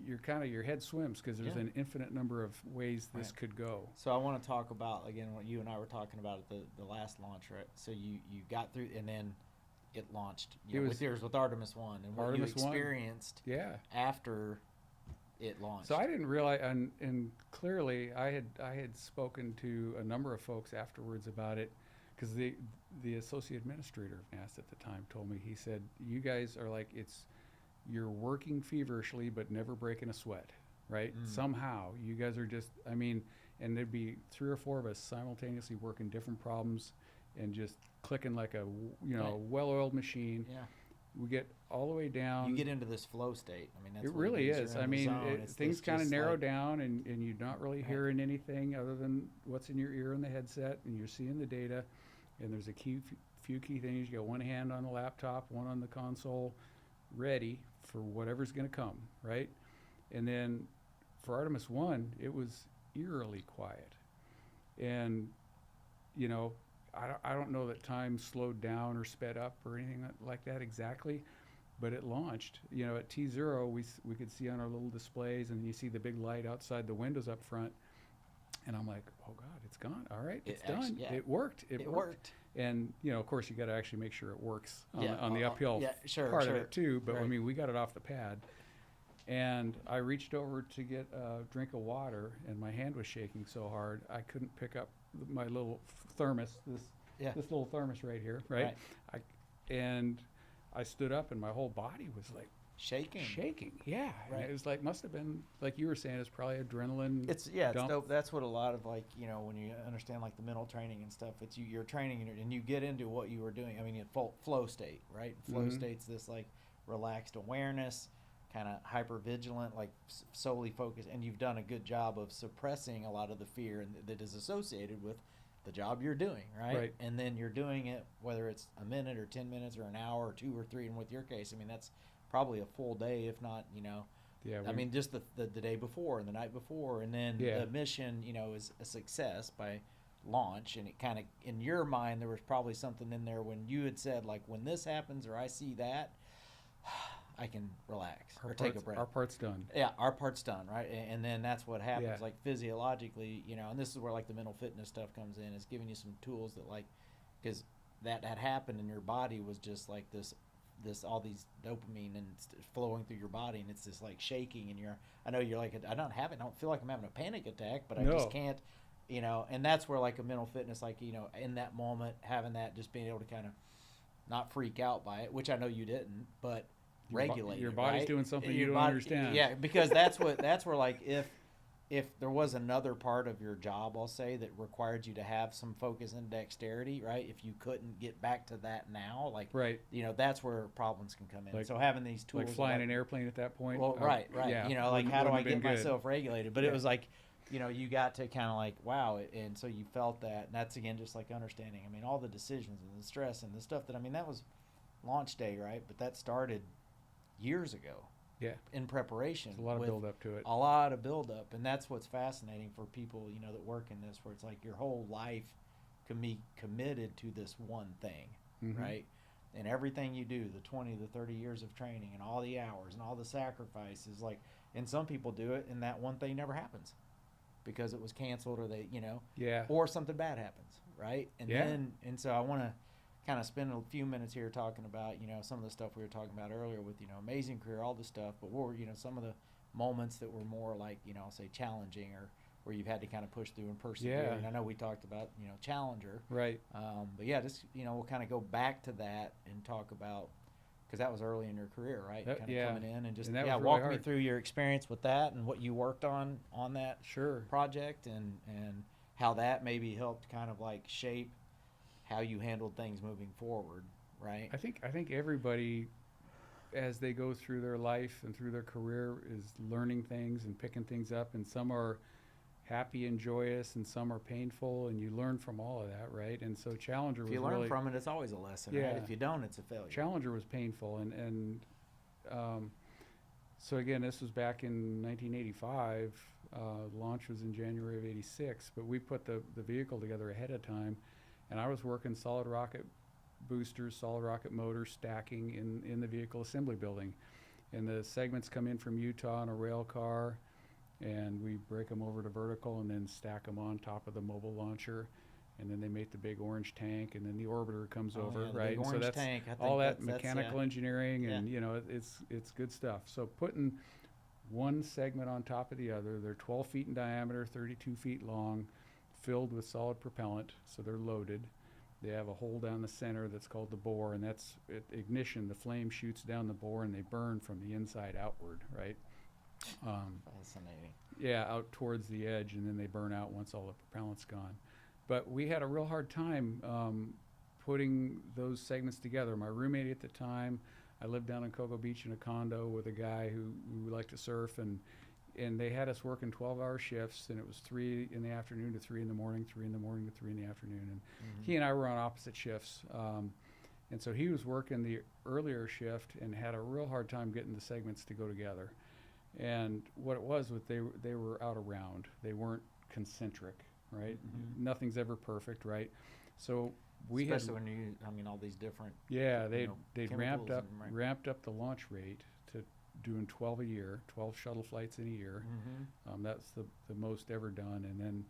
your head swims because there's an infinite number of ways this could go. So I want to talk about, again, what you and I were talking about at the last launch, right? So you got through, and then it launched with Artemis 1, and what Artemis you experienced after it launched. So I didn't realize, and clearly I had spoken to a number of folks afterwards about it, because the associate administrator of NASA at the time told me, he said, you guys are like, you're working feverishly but never breaking a sweat, right? Somehow you guys are just, I mean, and there'd be 3 or 4 of us simultaneously working different problems and just clicking like a well-oiled machine. Yeah. We get all the way down. You get into this flow state. I mean, that's it really is. I mean, things kind of narrow like down, and you're not really hearing anything other than what's in your ear in the headset, and you're seeing the data. And there's a few key things. You got one hand on the laptop, one on the console, ready for whatever's going to come, right? And then for Artemis 1, it was eerily quiet. And, you know, I don't know that time slowed down or sped up or anything like that exactly, but it launched. You know, at T0, we could see on our little displays, and you see the big light outside the windows up front. And I'm like, oh, God, it's gone. All right, it's done. It worked. It worked. And, of course, you got to actually make sure it works Yeah, on the uphill sure, part of sure. it too. But I Right. mean, we got it off the pad. And I reached over to get a drink of water, and my hand was shaking so hard I couldn't pick up my little thermos. Yeah. This little thermos right here, right? And I stood up, and my whole body was like Shaking. Yeah, and Right. it was like, must have been, like you were saying, it's probably adrenaline. It's dump. dope. That's what a lot of, like, when you understand like the mental training and stuff, it's you're training and you get into what you were doing. I mean, in flow state, right? Flow Mhm. state's this like relaxed awareness, kind of hyper vigilant, like solely focused, and you've done a good job of suppressing a lot of the fear that is associated with the job you're doing, right? Right. And then you're doing it whether it's a minute or 10 minutes or an hour or 2 or 3, and with your case, I mean, that's probably a full day, if not, Yeah, I mean, just the day before and the night before, and then Yeah. the mission, is a success by launch. And it kind of, in your mind, there was probably something in there when you had said, like, when this happens or I see that, I can relax or take a breath. Our part's done. Yeah, our part's done, right? And then that's what happens, Yeah. like physiologically, and this is where like the mental fitness stuff comes in, is giving you some tools that, like, because that had happened and your body was just like this all these dopamine and flowing through your body, and it's just like shaking, and I know you're like, I don't feel like I'm having a panic attack, but I just No. can't, and that's where like a mental fitness, like, in that moment, having that, just being able to kind of not freak out by it, which I know you didn't, but regulate Your it, body's right? doing something Your you don't body- understand. Yeah, because that's where, like, if there was another part of your job, I'll say, that required you to have some focus and dexterity, right? If you couldn't get back to that now, like, Right. that's where problems can come in. Like- So having these tools, Like flying an airplane at that point. well, right, Yeah, like, how do I wouldn't have get been good. myself regulated? But Yeah. it was like, you got to kind of like, wow, and so you felt that, and that's again just like understanding. I mean, all the decisions and the stress and the stuff that, I mean, that was launch day, right? But that started years ago. Yeah. In preparation. There's a lot of with build up to it. A lot of build up, and that's what's fascinating for people, that work in this, where it's like your whole life can be committed to this one thing, Mhm. right? And everything you do, the 20, the 30 years of training and all the hours and all the sacrifices, like, and some people do it and that one thing never happens because it was canceled, or they, Yeah. or something bad happens, right? And Yeah. and so I want to kind of spend a few minutes here talking about, some of the stuff we were talking about earlier with, amazing career, all this stuff, but what were, some of the moments that were more like, I'll say challenging, or where you've had to kind of push through and persevere. Yeah. And I know we talked about, Challenger. Right. But yeah, just, we'll kind of go back to that and talk about, because that was early in your career, right? That- Kind of yeah. coming in and just, And that yeah, was really walk me hard. through your experience with that and what you worked on that Sure. project, and how that maybe helped kind of like shape how you handled things moving forward, right? I think everybody, as they go through their life and through their career, is learning things and picking things up, and some are happy and joyous, and some are painful, and you learn from all of that, right? And so Challenger If was you learn really, from it, it's always a lesson, right? Yeah. If you don't, it's a failure. Challenger was painful, and so again, this was back in 1985. Launch was in January of '86, but we put the vehicle together ahead of time, and I was working solid rocket boosters, solid rocket motors, stacking in the vehicle assembly building, and the segments come in from Utah in a rail car, and we break them over to vertical and then stack them on top of the mobile launcher, and then they make the big orange tank, and then the orbiter comes Oh, over, yeah, the right? big And so orange that's tank, I think all that that's mechanical engineering, and it's good stuff. So putting one segment on top of the other, they're 12 feet in diameter, 32 feet long, filled with solid propellant, so they're loaded. They have a hole down the center that's called the bore, and that's ignition. The flame shoots down the bore, and they burn from the inside outward, right? Fascinating. Yeah, out towards the edge, and then they burn out once all the propellant's gone. But we had a real hard time putting those segments together. My roommate at the time, I lived down in Cocoa Beach in a condo with a guy who liked to surf, and they had us working 12-hour shifts, and it was 3 in the afternoon to 3 in the morning, 3 in the morning to 3 in the afternoon. And he and I were on opposite shifts. And so he was working the earlier shift and had a real hard time getting the segments to go together. And what it was they were out of round. They weren't concentric, right? Nothing's ever perfect, right? So we had, especially when all these different, yeah, they'd chemicals ramped up and, right. ramped up the launch rate to doing 12 a year, 12 shuttle flights in a year. That's the most ever done. And then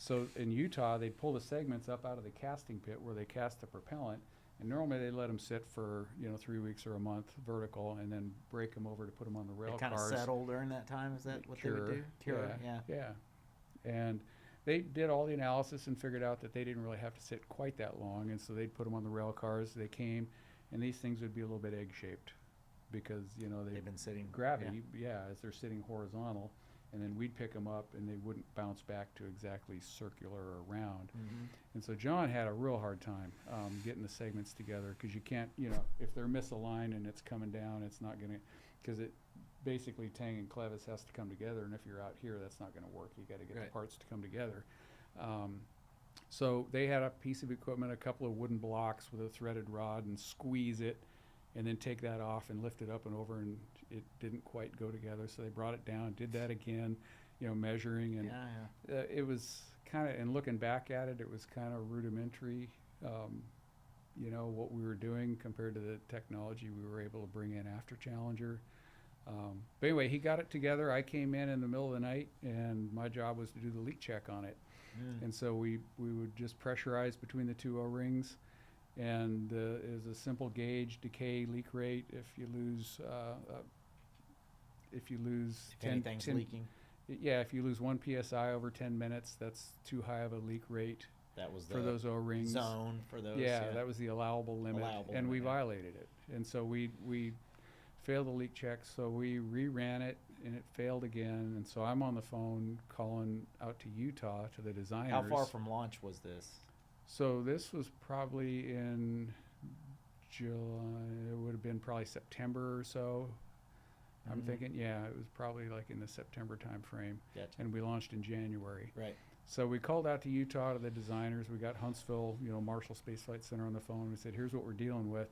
So in Utah, they'd pull the segments up out of the casting pit where they cast the propellant, and normally they let them sit for 3 weeks or a month vertical, and then break them over to put them on the rail It kind of cars. settle during that time. Is that what they would do? Cure. Yeah. And they did all the analysis and figured out that they didn't really have to sit quite that long, and so they'd put them on the rail cars. They came, and these things would be a little bit egg-shaped because they've been sitting gravity, as they're sitting horizontal, and then we'd pick them up, and they wouldn't bounce back to exactly circular or round. Mm-hmm. And so John had a real hard time getting the segments together because you can't, if they're misaligned and it's coming down, it's not going to, because it basically tang and clevis has to come together, and if you're out here, that's not going to work. You got to get the parts to come together. So they had a piece of equipment, a couple of wooden blocks with a threaded rod, and squeeze it, and then take that off and lift it up and over, and it didn't quite go together. So they brought it down, did that again, measuring, and it was kind of, and looking back at it, it was kind of rudimentary, what we were doing compared to the technology we were able to bring in after Challenger. But anyway, he got it together. I came in the middle of the night, and my job was to do the leak check on it. And so we would just pressurize between the two O-rings, and it was a simple gauge, decay, leak rate. If you lose if anything's leaking. If you lose 1 psi over 10 minutes, that's too high of a leak rate. That was for those O-rings. Zone for those. Yeah, that was the allowable limit, we violated it. And so we failed the leak check, so we reran it, and it failed again. And so I'm on the phone calling out to Utah to the designers. How far from launch was this? So this was probably in July. It would have been probably September or so. I'm thinking, it was probably like in the September time frame. Gotcha. And we launched in January. Right. So we called out to Utah to the designers. We got Huntsville, Marshall Space Flight Center on the phone. We said, here's what we're dealing with.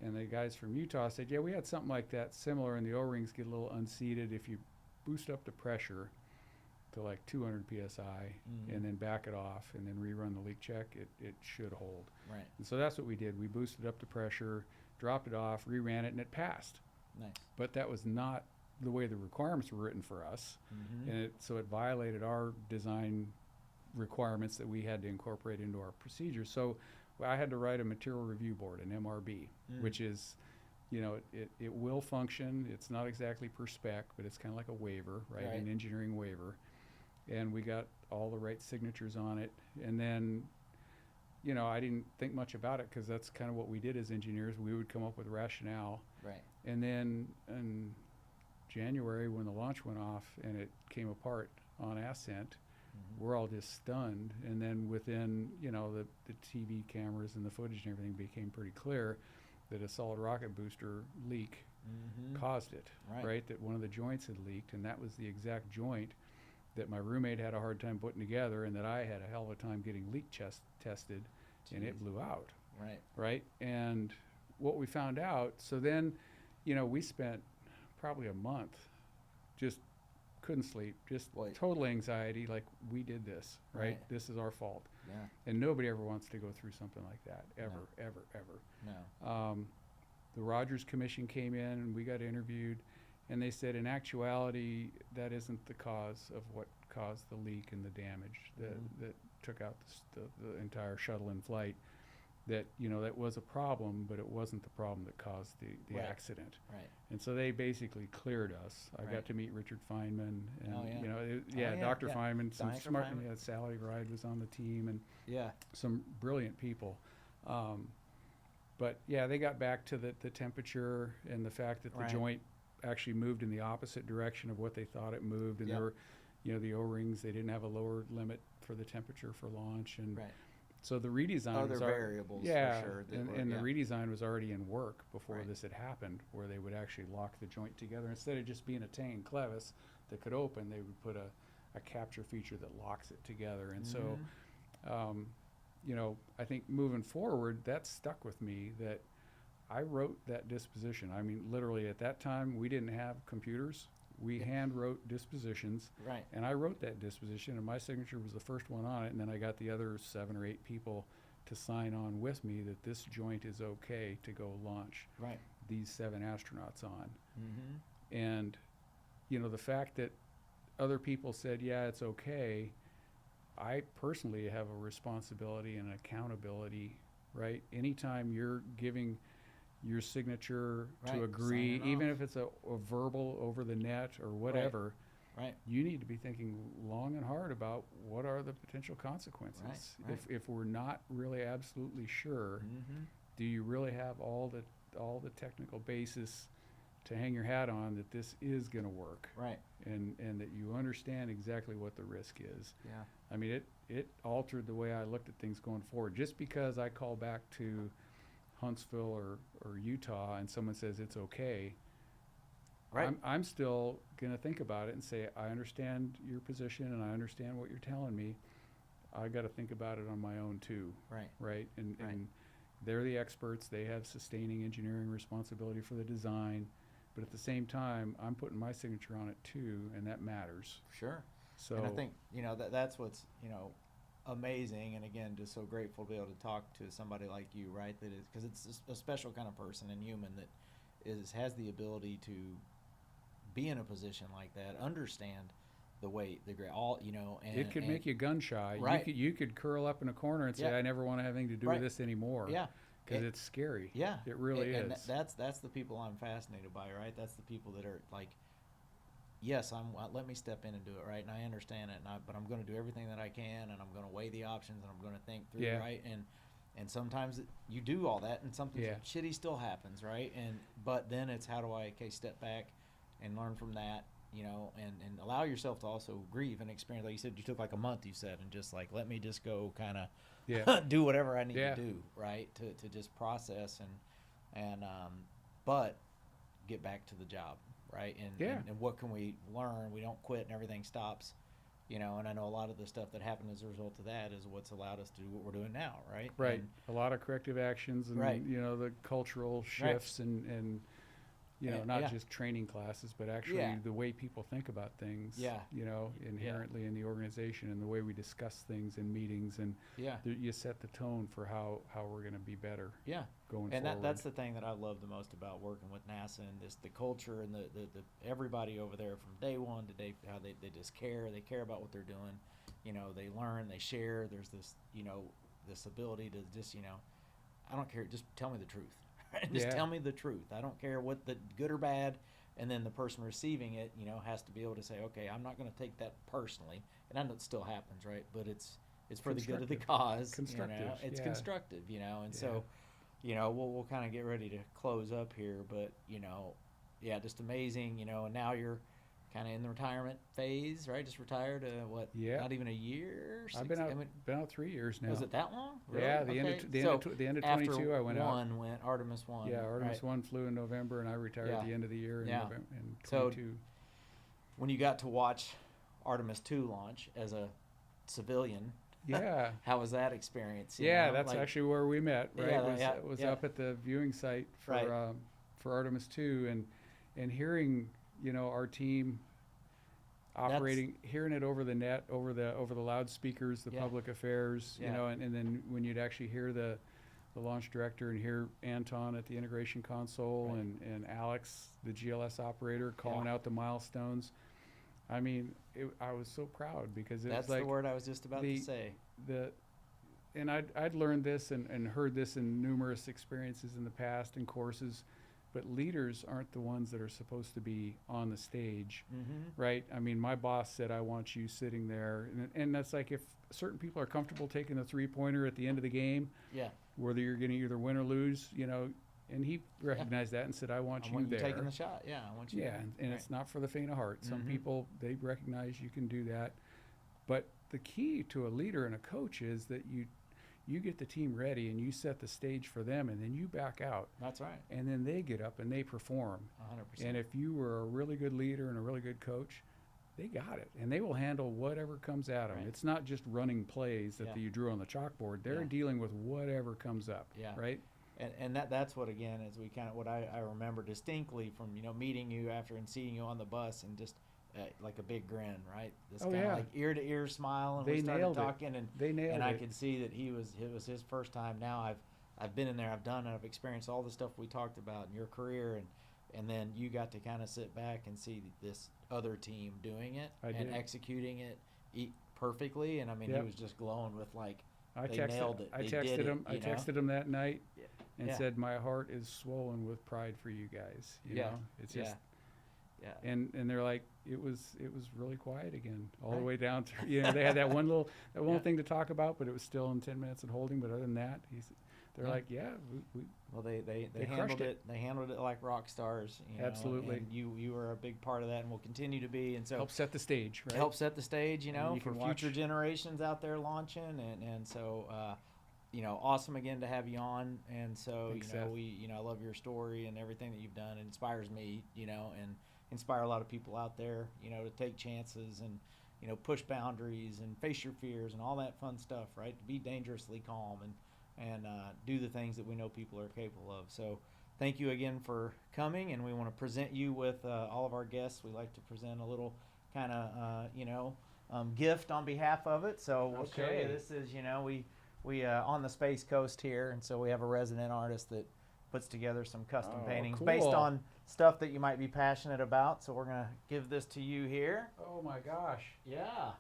And the guys from Utah said, we had something like that similar, and the O-rings get a little unseated. If you boost up the pressure to like 200 psi and then back it off and then rerun the leak check, it should hold. Right. And so that's what we did. We boosted up the pressure, dropped it off, reran it, and it passed. Nice. But that was not the way the requirements were written for us. And so it violated our design requirements that we had to incorporate into our procedures. So I had to write a material review board, an MRB, which is, it will function. It's not exactly per spec, but it's kind of like a waiver, right? An engineering waiver. And we got all the right signatures on it. And then, I didn't think much about it because that's kind of what we did as engineers. We would come up with rationale. Right. And then in January, when the launch went off and it came apart on ascent, we're all just stunned. And then within, the TV cameras and the footage and everything became pretty clear that a solid rocket booster leak caused it, right? That one of the joints had leaked, and that was the exact joint that my roommate had a hard time putting together, and that I had a hell of a time getting leak tested, and it blew out. Right? And what we found out, so then, we spent probably a month just couldn't sleep, just total anxiety, like we did this, right? This is our fault. Yeah. And nobody ever wants to go through something like that, ever. No. The Rogers Commission came in and we got interviewed, and they said in actuality that isn't the cause of what caused the leak and the damage that took out the entire shuttle in flight. That that was a problem, but it wasn't the problem that caused the accident. Right. And so they basically cleared us. I got to meet Richard Feynman, and Dr. Feynman, some Dr. smart. Feynman. Yeah, Sally Ride was on the team, and some brilliant people. But they got back to the temperature and the fact that the joint actually moved in the opposite direction of what they thought it moved, and there were, the O-rings. They didn't have a lower limit for the temperature for launch, and so the redesign other variables, for sure. And the redesign was already in work before this had happened, where they would actually lock the joint together. Instead of just being a tang and clevis that could open, they would put a capture feature that locks it together. And so, I think moving forward, that stuck with me, that I wrote that disposition. I mean, literally at that time, we didn't have computers. We hand wrote dispositions, and I wrote that disposition, and my signature was the first one on it, and then I got the other 7 or 8 people to sign on with me that this joint is okay to go launch these 7 astronauts on. And the fact that other people said, it's okay, I personally have a responsibility and accountability, right? Anytime you're giving your signature Right, to agree, signing even off. if it's a verbal over the net or whatever, Right. you need to be thinking long and hard about what are the potential consequences. Right. If we're not really absolutely sure, Mm-hmm. do you really have all the technical basis to hang your hat on that this is going to work, Right. and that you understand exactly what the risk is? Yeah. I mean, it altered the way I looked at things going forward. Just because I call back to Huntsville or Utah and someone says it's okay, Right. I'm still going to think about it and say, I understand your position and I understand what you're telling me. I got to think about it on my own too, Right. right? And Right. and they're the experts. They have sustaining engineering responsibility for the design, but at the same time, I'm putting my signature on it too, and that matters. Sure. So And I think, that's what's, amazing. And again, just so grateful to be able to talk to somebody like you, right? That is, because it's a special kind of person and human that has the ability to be in a position like that, understand the weight, the grade, all, and it could make you gun shy. Right. You could curl up in a corner and say, Yeah. I never want to have anything to do Right. with this anymore. Yeah. Because It- it's scary. Yeah. It really and is. that's the people I'm fascinated by, right? That's the people that are like, yes, let me step in and do it, right? And I understand it, but I'm going to do everything that I can, and I'm going to weigh the options, and I'm going to think through, Yeah. right? And sometimes you do all that, and something Yeah. shitty still happens, right? But then it's how do I step back and learn from that, and allow yourself to also grieve and experience. Like you said, you took like a month, you said, and just like let me just go kind of Yeah. do whatever I need Yeah. to do, right? To just process and but get back to the job, right? Yeah. And what can we learn? We don't quit and everything stops, and I know a lot of the stuff that happened as a result of that is what's allowed us to do what we're doing now, right? Right. And, A lot of corrective actions and, Right. The cultural shifts and not Yeah. just training classes, but actually Yeah. the way people think about things, Yeah. inherently in the organization and the way we discuss things in meetings. And yeah, you set the tone for how we're going to be better yeah. going And forward. that's the thing that I love the most about working with NASA and the culture and the everybody over there from day one to day, how they just care. They care about what they're doing. They learn, they share. There's this, this ability to just, I don't care. Just tell me the truth. Just Yeah. tell me the truth. I don't care what the good or bad. And then the person receiving it, has to be able to say, okay, I'm not going to take that personally. And I know it still happens, right? But it's for the good of the Constructive. cause. Constructive, It's yeah. constructive, and Yeah. so, we'll kind of get ready to close up here. But yeah, just amazing, and now you're kind of in the retirement phase, right? Just retired, what? Yeah. Not even a year. I've been out 3 years now. Was it that long? Really? Yeah, the end of Okay. the end of After 22, I went out. Artemis won. Yeah, Artemis right? 1 flew in November, and I retired Yeah. at the end of the year in Yeah. November in So, 22. When you got to watch Artemis 2 launch as a civilian, Yeah. how was that experience? you Yeah, know? that's Like, actually where we met, right? Yeah, It was yeah. up at the viewing site Right. for Artemis 2, and hearing, our team operating, hearing it over the net, over the loudspeakers, the Yeah. public affairs, Yeah. and then when you'd actually hear the launch director and hear Anton at the integration console Right. and Alex, the GLS operator, calling out the milestones. I mean, I was so proud because it That's was like the word I was just about to say. and I'd learned this and heard this in numerous experiences in the past and courses, but leaders aren't the ones that are supposed to be on the stage, Mm-hmm. right? I mean, my boss said, I want you sitting there. And that's like if certain people are comfortable taking the three-pointer at the end of the game, Yeah. whether you're going to either win or lose, and he recognized that and said, I want I you want you there. taking the shot. Yeah, I want you. Yeah, and Right. it's not for the faint of heart. Some Mhm. people, they recognize you can do that. But the key to a leader and a coach is that you get the team ready and you set the stage for them, and then you back out. That's right. And then they get up and they perform. 100%. And if you were a really good leader and a really good coach, they got it. And they will handle whatever comes at them. Right. It's not just running plays that Yeah. you drew on the chalkboard. They're Yeah. dealing with whatever comes up, Yeah. right? And that's what, again, is we kind of what I remember distinctly from meeting you after and seeing you on the bus and just like a big grin, right? This Oh, kind of yeah. like ear to ear smile, and They we started nailed it. talking, and They nailed I it. could see that it was his first time. Now I've been in there, I've experienced all the stuff we talked about in your career, and then you got to kind of sit back and see this other team doing it I and did. executing it, perfectly, and I mean, Yep. he was just glowing with like, I they texted, nailed it. I They texted did it, him. I you know? texted him that night Yeah. and Yeah. said, "My heart is swollen with pride for you guys." You Yeah. know, it's just, Yeah. and they're like, it was really quiet again, all the Right. way down through. You know, they had that one little Yeah. thing to talk about, but it was still in 10 minutes and holding. But other than that, they're Yeah. like, yeah, we Well, they They handled crushed it. it. They handled it like rock stars. You know, Absolutely. And you were a big part of that, and will continue to be. And so help set the stage, right? help set the stage, you And know, you for can future watch. generations out there launching, and so you know, awesome again to have you on. And so Thanks, you know, Seth. I love your story and everything that you've done. It inspires me, you know, and inspire a lot of people out there, you know, to take chances and, you know, push boundaries and face your fears and all that fun stuff, right? To be dangerously calm and do the things that we know people are capable of. So thank you again for coming, and we want to present you with all of our guests. We like to present a little kind of gift on behalf of it. So we'll show you. Okay. This is, you know, we on the Space Coast here, and so we have a resident artist that puts together some custom Oh, paintings based cool. on stuff that you might be passionate about. So we're gonna give this to you here. Oh my gosh. Yeah.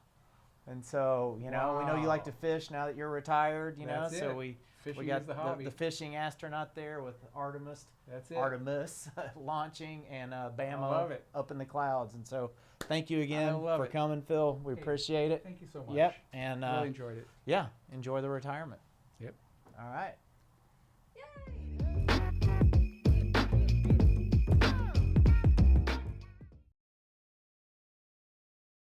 And so, you know, we know you like to Wow. fish now that you're retired, you know, That's so it. we Fishing got is the hobby. the fishing astronaut there with Artemis That's it. Artemis launching, and Bama love it. up in the clouds. And so thank you again love for it. coming, Phil. We Hey, appreciate it. Thank you so much. Yep. And Really enjoyed it. yeah, enjoy the retirement. Yep. All right.